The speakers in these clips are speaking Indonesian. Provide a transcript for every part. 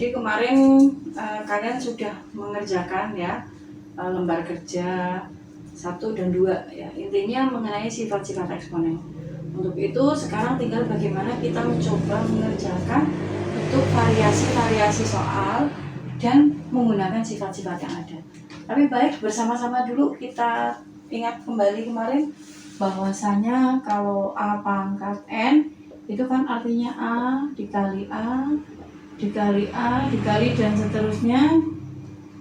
Jadi kemarin kalian sudah mengerjakan ya lembar kerja 1 dan 2 ya, intinya mengenai sifat-sifat eksponen. Untuk itu sekarang tinggal bagaimana kita mencoba mengerjakan bentuk variasi-variasi soal dan menggunakan sifat-sifat yang ada. Tapi baik, bersama-sama dulu kita ingat kembali kemarin bahwasanya kalau A pangkat N itu kan artinya A dikali A dikali A dikali dan seterusnya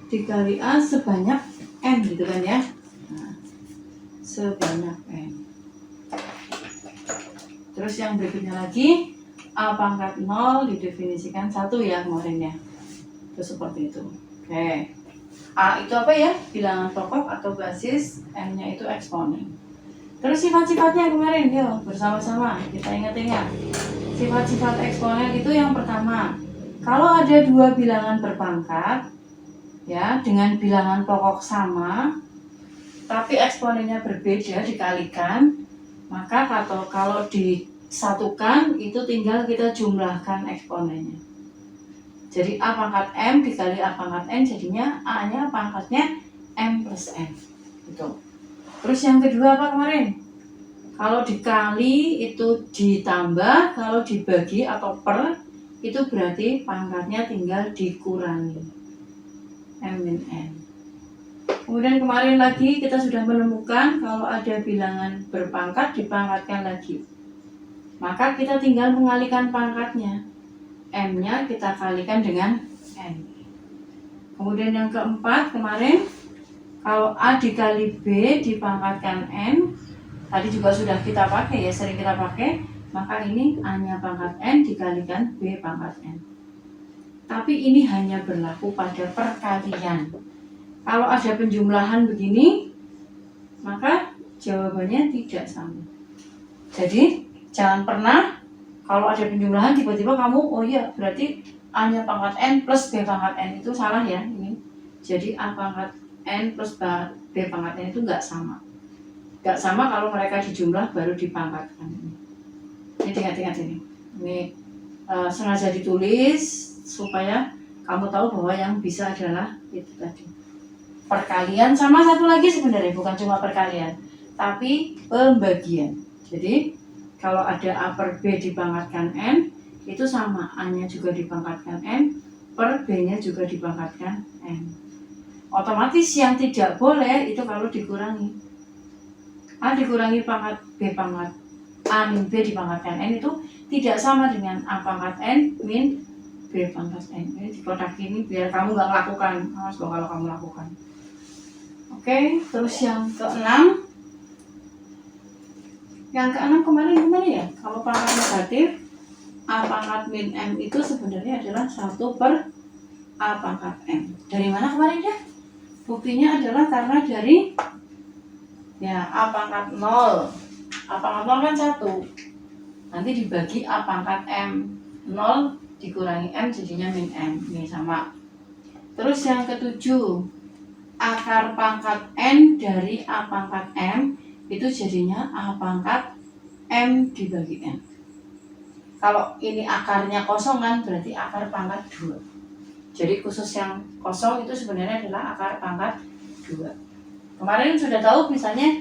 dikali A sebanyak N gitu kan ya. Nah, sebanyak N. Terus yang berikutnya lagi A pangkat 0 didefinisikan 1 ya kemarin ya. Itu seperti itu. Oke. A itu apa ya? Bilangan pokok atau basis, M-nya itu eksponen. Terus sifat-sifatnya kemarin, yuk bersama-sama kita ingat-ingat. Sifat-sifat eksponen itu yang pertama, kalau ada 2 bilangan berpangkat ya dengan bilangan pokok sama tapi eksponennya berbeda dikalikan, maka kalau disatukan itu tinggal kita jumlahkan eksponennya. Jadi A pangkat M dikali A pangkat N jadinya A-nya pangkatnya M plus N gitu. Terus yang kedua apa kemarin? Kalau dikali itu ditambah, kalau dibagi atau per itu berarti pangkatnya tinggal dikurangi M min N. Kemudian kemarin lagi kita sudah menemukan kalau ada bilangan berpangkat dipangkatkan lagi. Maka kita tinggal mengalihkan pangkatnya. M-nya kita kalikan dengan N. Kemudian yang keempat kemarin, kalau A dikali B dipangkatkan N, tadi juga sudah kita pakai ya, sering kita pakai, maka ini A-nya pangkat N dikalikan B pangkat N. Tapi ini hanya berlaku pada perkalian. Kalau ada penjumlahan begini, maka jawabannya tidak sama. Jadi jangan pernah kalau ada penjumlahan tiba-tiba kamu, oh iya berarti A-nya pangkat N plus B pangkat N itu salah ya ini. Jadi A pangkat N plus B pangkat N itu nggak sama. Nggak sama kalau mereka dijumlah baru dipangkatkan. Ini ingat-ingat ini. Ini sengaja ditulis supaya kamu tahu bahwa yang bisa adalah itu tadi. Perkalian sama satu lagi sebenarnya bukan cuma perkalian, tapi pembagian. Jadi kalau ada A per B dipangkatkan N, itu sama, A-nya juga dipangkatkan N, per B-nya juga dipangkatkan N. Otomatis yang tidak boleh itu kalau dikurangi. A dikurangi pangkat B pangkat A min B dipangkatkan N itu tidak sama dengan A pangkat N min B pangkat N. Ini di kotak ini biar kamu nggak lakukan, awas loh kalau kamu lakukan. Oke, terus yang keenam. Yang keenam kemarin gimana ya? Kalau pangkat negatif, A pangkat min M itu sebenarnya adalah 1 per A pangkat M. Dari mana kemarin ya? Buktinya adalah karena dari ya A pangkat 0. A pangkat 0 kan 1. Nanti dibagi A pangkat M. 0 dikurangi M jadinya min M. Ini sama. Terus yang ketujuh, akar pangkat N dari A pangkat M itu jadinya A pangkat M dibagi N. Kalau ini akarnya kosong kan berarti akar pangkat 2. Jadi khusus yang kosong itu sebenarnya adalah akar pangkat 2. Kemarin sudah tahu misalnya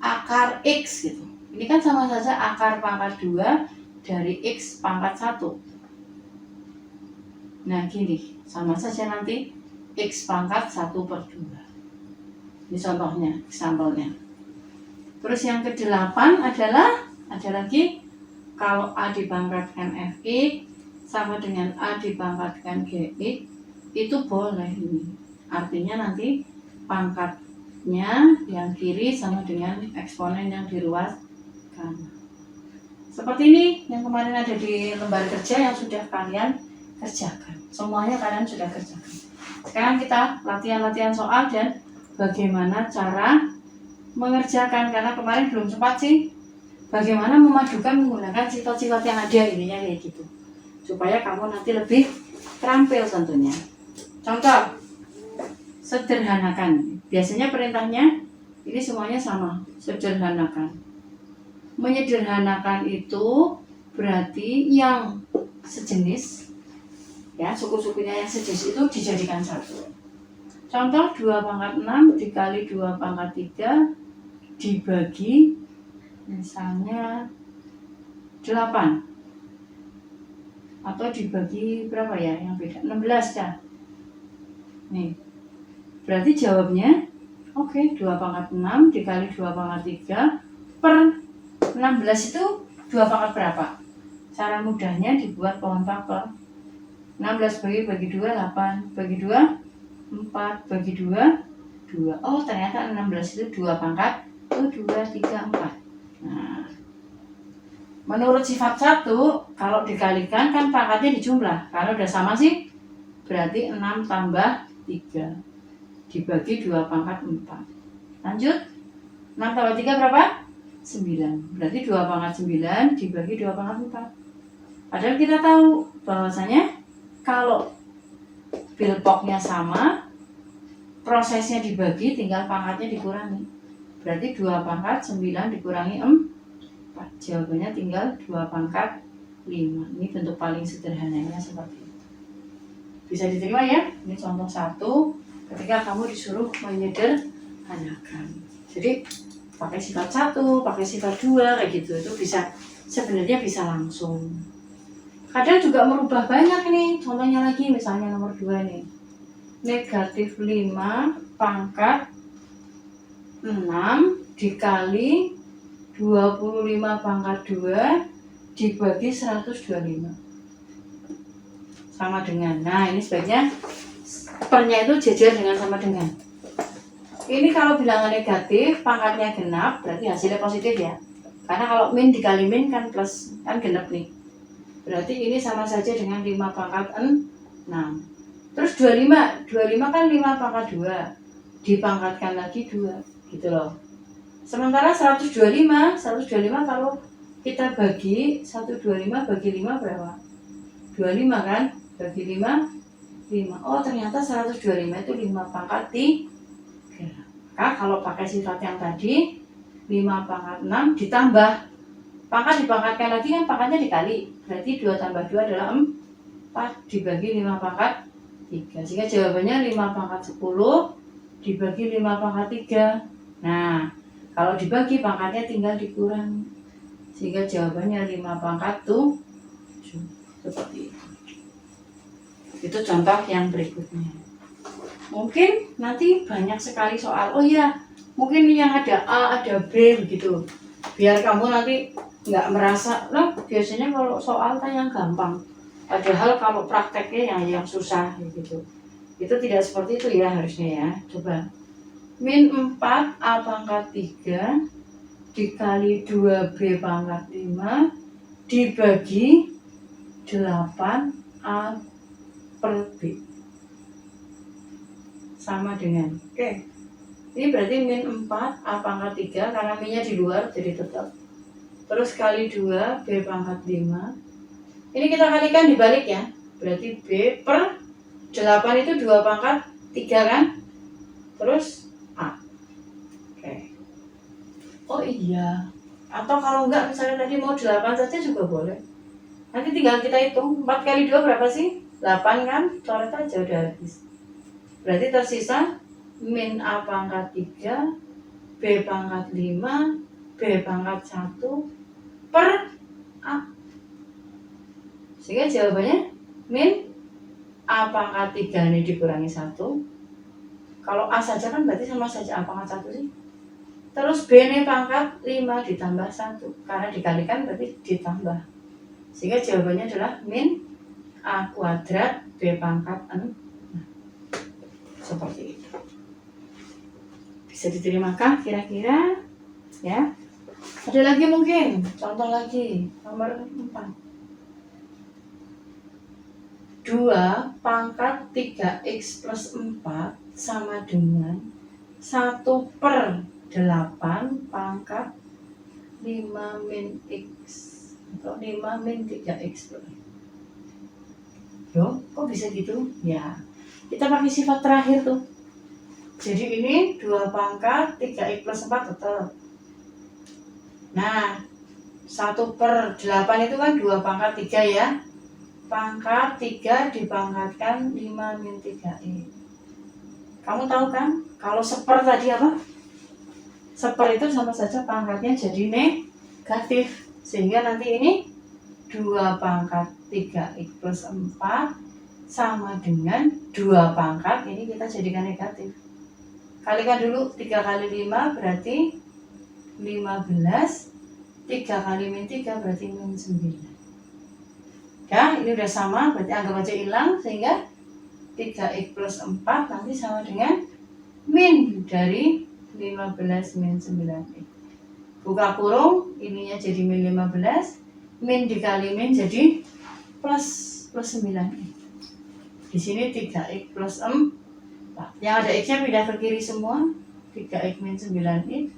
akar X gitu. Ini kan sama saja akar pangkat 2 dari X pangkat 1. Nah gini, sama saja nanti X pangkat 1 per 2. Ini contohnya, sampelnya. Terus yang ke-8 adalah, ada lagi, kalau A dipangkatkan Fx sama dengan A dipangkatkan Gx, itu boleh ini. Artinya nanti pangkatnya yang kiri sama dengan eksponen yang di ruas kanan. Seperti ini yang kemarin ada di lembar kerja yang sudah kalian kerjakan. Semuanya kalian sudah kerjakan. Sekarang kita latihan-latihan soal dan bagaimana cara mengerjakan, karena kemarin belum sempat sih. Bagaimana memadukan menggunakan sifat-sifat yang ada, ininya kayak gitu. Supaya kamu nanti lebih terampil tentunya. Contoh, sederhanakan. Biasanya perintahnya ini semuanya sama, sederhanakan. Menyederhanakan itu berarti yang sejenis, ya suku-sukunya yang sejenis itu dijadikan 1. Contoh 2 pangkat 6 dikali 2 pangkat 3 dibagi misalnya 8. Atau dibagi berapa ya yang beda? 16 dah. Nih. Berarti jawabnya oke, 2 pangkat 6 dikali 2 pangkat 3 per 16 itu 2 pangkat berapa? Cara mudahnya dibuat pohon faktor. 16 bagi 2, 8. Bagi 2, 4. Bagi 2, 2. Oh, ternyata 16 itu 2 pangkat 2, 3, 4. Nah, menurut sifat 1, kalau dikalikan kan pangkatnya dijumlah. Karena udah sama sih, berarti 6 tambah 3 dibagi 2 pangkat 4. Lanjut, 6 tambah 3 berapa? 9. Berarti 2 pangkat 9 dibagi 2 pangkat 4. Padahal kita tahu bahwasanya kalau bilpoknya sama, prosesnya dibagi, tinggal pangkatnya dikurangi. Berarti 2 pangkat 9 dikurangi 4. Jawabannya tinggal 2 pangkat 5. Ini bentuk paling sederhananya seperti itu. Bisa diterima ya? Ini contoh 1 ketika kamu disuruh menyederhanakan. Jadi pakai sifat 1, pakai sifat 2 kayak gitu. Itu bisa, sebenarnya bisa langsung. Kadang juga merubah banyak nih. Contohnya lagi misalnya nomor 2 nih. Negatif 5 pangkat 6 dikali 25 pangkat 2 dibagi 125. Sama dengan. Nah, ini sebaiknya pernya itu jajar dengan sama dengan. Ini kalau bilangan negatif, pangkatnya genap, berarti hasilnya positif ya. Karena kalau min dikali min kan plus, kan genap nih. Berarti ini sama saja dengan 5 pangkat 6. Terus 25 kan 5 pangkat 2. Dipangkatkan lagi 2, gitu loh. Sementara 125 kalau kita bagi 125 bagi 5 berapa? 25 kan? Bagi 5. Oh, ternyata 125 itu 5 pangkat 3. Maka kalau pakai sifat yang tadi, 5 pangkat 6 ditambah. Pangkat dipangkatkan lagi kan pangkatnya dikali. Berarti 2 tambah 2 adalah 4 dibagi 5 pangkat 3. Sehingga jawabannya 5 pangkat 10 dibagi 5 pangkat 3. Nah, kalau dibagi pangkatnya tinggal dikurangi. Sehingga jawabannya 5 pangkat 7. Seperti itu. Itu contoh yang berikutnya. Mungkin nanti banyak sekali soal. Oh iya, mungkin yang ada A, ada B begitu. Biar kamu nanti nggak merasa, loh biasanya kalau soal kan yang gampang. Padahal kalau prakteknya yang susah gitu. Itu tidak seperti itu ya harusnya ya. Coba. Min 4 A pangkat 3 dikali 2B pangkat 5 dibagi 8 A per B. Sama dengan. Oke. Ini berarti min 4 A pangkat 3 karena minnya di luar jadi tetap. Terus kali 2 B pangkat 5. Ini kita kalikan dibalik ya. Berarti B per 8 itu 2 pangkat 3 kan? Terus A. Oke. Oh iya. Atau kalau enggak misalnya tadi mau 8 saja juga boleh. Nanti tinggal kita hitung. 4 kali 2 berapa sih? 8 kan? Coret aja udah habis. Berarti tersisa min A pangkat 3 B pangkat 5 B pangkat 1 per A. Sehingga jawabannya min A pangkat 3 ini dikurangi 1. Kalau A saja kan berarti sama saja A pangkat 1 sih. Terus B ini pangkat 5 ditambah 1. Karena dikalikan berarti ditambah. Sehingga jawabannya adalah min A kuadrat B pangkat 6. Seperti itu. Bisa diterimakah kira-kira? Ya. Ada lagi mungkin, contoh lagi, nomor 4. 2 pangkat 3x plus 4 sama dengan 1 per 8 pangkat 5 min x atau 5 min 3x plus. Loh, kok bisa gitu? Ya, kita pakai sifat terakhir tuh. Jadi ini 2 pangkat 3x plus 4 tetap. Nah, 1 per 8 itu kan 2 pangkat 3 ya. pangkat 3 dipangkatkan 5 min 3x. Kamu tahu kan kalau seper tadi apa? Seper itu sama saja pangkatnya jadi negatif, sehingga nanti ini 2 pangkat 3x plus 4 sama dengan 2 pangkat, ini kita jadikan negatif. Kalikan dulu 3 kali 5 berarti 15, 3 kali min 3 berarti min 9. Ya, ini udah sama, berarti anggap aja hilang, sehingga 3x plus 4 nanti sama dengan min dari 15 min 9x. Buka kurung, ininya jadi min 15, min dikali min jadi plus 9x. Di sini 3x plus 4. Yang ada x-nya pindah ke kiri semua, 3x min 9x.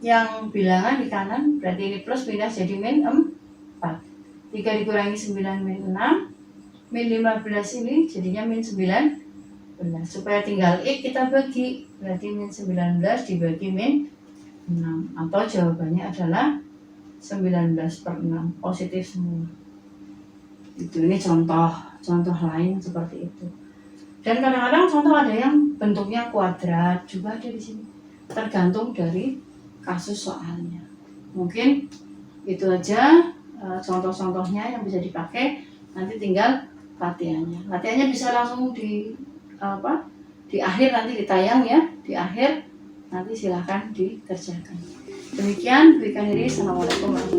Yang bilangan di kanan, berarti ini plus pindah jadi min 4. 3 dikurangi 9 min 6. Min 15 ini jadinya min 9. Supaya tinggal x kita bagi, berarti min 19 dibagi min 6. Atau jawabannya adalah 19/6, positif semua. Itu, ini contoh lain seperti itu. Dan kadang-kadang contoh ada yang bentuknya kuadrat juga ada di sini. Tergantung dari kasus soalnya. Mungkin itu aja contoh-contohnya yang bisa dipakai. Nanti tinggal latihannya. Latihannya bisa langsung di akhir nanti ditayang ya. Di akhir nanti silahkan dikerjakan. Demikian, berikan diri. Assalamualaikum warahmatullahi wabarakatuh.